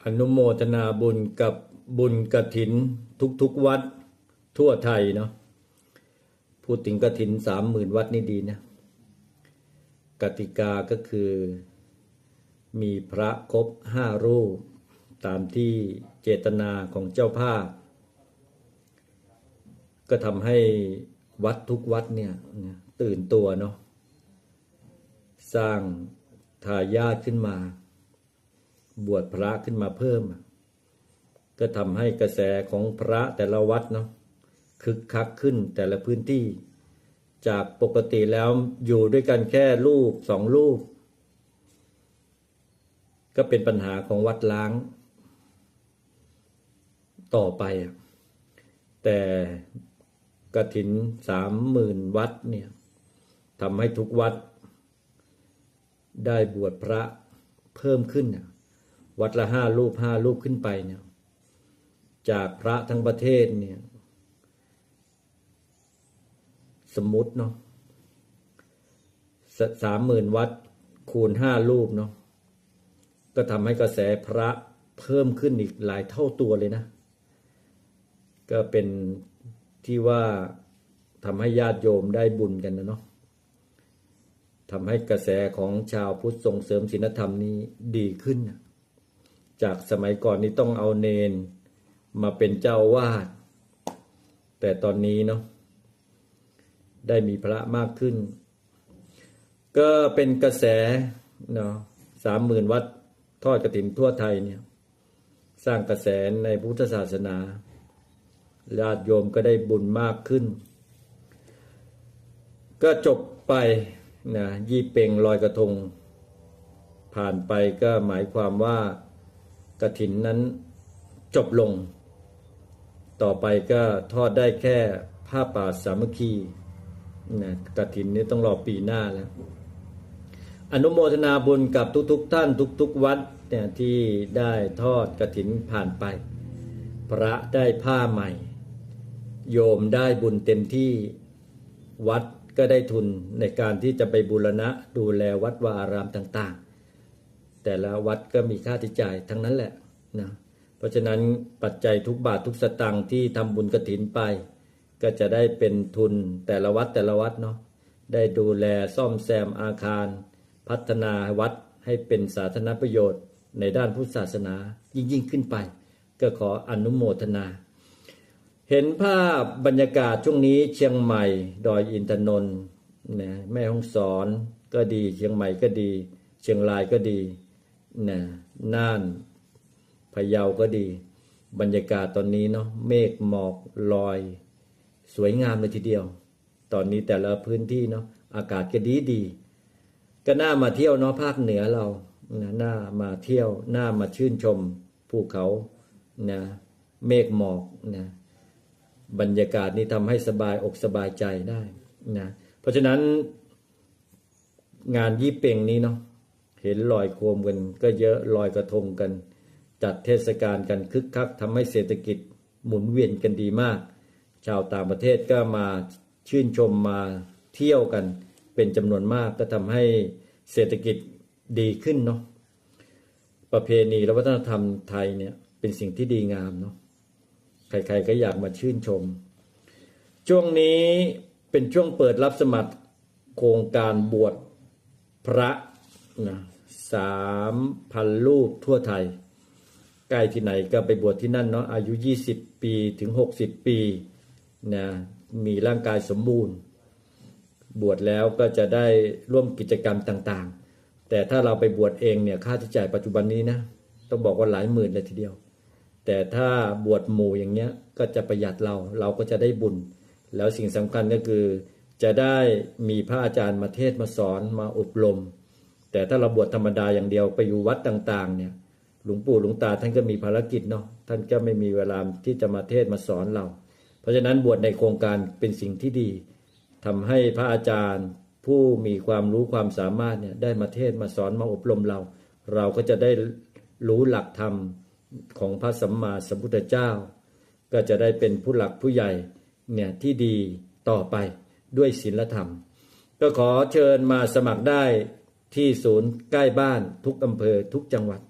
อนุโมทนาบุญกับบุญกฐินทุกวัดทั่วไทยเนาะพูดถึงกฐิน30,000 วัดนี่ดีนะกติกาก็คือมีพระครบ5 รูปตามที่เจตนาของเจ้าภาพก็ทำให้วัดทุกวัดเนี่ยตื่นตัวเนาะสร้างทายาทขึ้นมาบวชพระขึ้นมาเพิ่มก็ทำให้กระแสของพระแต่ละวัดเนาะคึกคักขึ้นแต่ละพื้นที่จากปกติแล้วอยู่ด้วยกันแค่รูป2 รูปก็เป็นปัญหาของวัดล้างต่อไปแต่กฐิน30,000 วัดเนี่ยทำให้ทุกวัดได้บวชพระเพิ่มขึ้นวัดละ5 รูป5 รูปขึ้นไปเนี่ยจากพระทั้งประเทศเนี่ยสมมุติเนาะ30,000 วัดคูณ5 รูปเนาะก็ทำให้กระแสพระเพิ่มขึ้นอีกหลายเท่าตัวเลยนะก็เป็นที่ว่าทำให้ญาติโยมได้บุญกันนะเนาะทำให้กระแสของชาวพุทธส่งเสริมศีลธรรมนี้ดีขึ้นจากสมัยก่อนนี้ต้องเอาเนนมาเป็นเจ้าวาดแต่ตอนนี้เนาะได้มีพระมากขึ้นก็เป็นกระแสเนาะ30,000 วัดทอดกฐินทั่วไทยเนี่ยสร้างกระแสในพุทธศาสนาญาติโยมก็ได้บุญมากขึ้นก็จบไปนะยี่เป่งลอยกระทงผ่านไปก็หมายความว่ากฐินนั้นจบลงต่อไปก็ทอดได้แค่ผ้าป่าสามัคคีนะกฐินนี้ต้องรอปีหน้าแล้วอนุโมทนาบุญกับทุกท่านทุกวัดเนี่ยที่ได้ทอดกฐินผ่านไปพระได้ผ้าใหม่โยมได้บุญเต็มที่วัดก็ได้ทุนในการที่จะไปบูรณะดูแลวัดวาอารามต่างๆแต่ละวัดก็มีค่าใช้จ่ายทั้งนั้นแหละนะเพราะฉะนั้นปัจจัยทุกบาททุกสตางค์ที่ทำบุญกฐินไปก็จะได้เป็นทุนแต่ละวัดเนาะได้ดูแลซ่อมแซมอาคารพัฒนาวัดให้เป็นสาธารณประโยชน์ในด้านพุทธศาสนายิ่งขึ้นไปก็ขออนุโมทนาเห็นภาพบรรยากาศช่วงนี้เชียงใหม่ดอยอินทนนท์นะแม่ฮ่องสอนก็ดีเชียงใหม่ก็ดีเชียงรายก็ดีนะน่านพะเยาก็ดีบรรยากาศตอนนี้เนาะเมฆหมอกลอยสวยงามเลยทีเดียวตอนนี้แต่ละพื้นที่เนาะอากาศก็ดีก็น่ามาเที่ยวเนาะภาคเหนือเรานะน่ามาเที่ยวน่ามาชื่นชมภูเขานะเมฆหมอกนะบรรยากาศนี้ทำให้สบายอกสบายใจได้นะเพราะฉะนั้นงานยี่เป่งนี้เนาะเห็นลอยโคมกันก็เยอะลอยกระทงกันจัดเทศกาลกันคึกคักทำให้เศรษฐกิจหมุนเวียนกันดีมากชาวต่างประเทศก็มาชื่นชมมาเที่ยวกันเป็นจำนวนมากก็ทำให้เศรษฐกิจดีขึ้นเนาะประเพณีและวัฒนธรรมไทยเนี่ยเป็นสิ่งที่ดีงามเนาะใครๆก็อยากมาชื่นชมช่วงนี้เป็นช่วงเปิดรับสมัครโครงการบวชพระนะ3,000 รูปทั่วไทยใกล้ที่ไหนก็ไปบวชที่นั่นเนาะอายุ20 ปีถึง60 ปีนะมีร่างกายสมบูรณ์บวชแล้วก็จะได้ร่วมกิจกรรมต่างๆแต่ถ้าเราไปบวชเองเนี่ยค่าใช้จ่ายปัจจุบันนี้นะต้องบอกว่าหลายหมื่นเลยทีเดียวแต่ถ้าบวชหมู่อย่างเงี้ยก็จะประหยัดเราก็จะได้บุญแล้วสิ่งสำคัญก็คือจะได้มีพระอาจารย์มาเทศน์มาสอนมาอบรมแต่ถ้าเราบวชธรรมดาอย่างเดียวไปอยู่วัดต่างๆเนี่ยหลวงปู่หลวงตาท่านก็มีภารกิจเนาะท่านก็ไม่มีเวลาที่จะมาเทศน์มาสอนเราเพราะฉะนั้นบวชในโครงการเป็นสิ่งที่ดีทำให้พระอาจารย์ผู้มีความรู้ความสามารถเนี่ยได้มาเทศน์มาสอนมาอบรมเราก็จะได้รู้หลักธรรมของพระสัมมาสัมพุทธเจ้าก็จะได้เป็นผู้หลักผู้ใหญ่เนี่ยที่ดีต่อไปด้วยศีลธรรมก็ขอเชิญมาสมัครได้ที่ศูนย์ใกล้บ้านทุกอำเภอทุกจังหวัด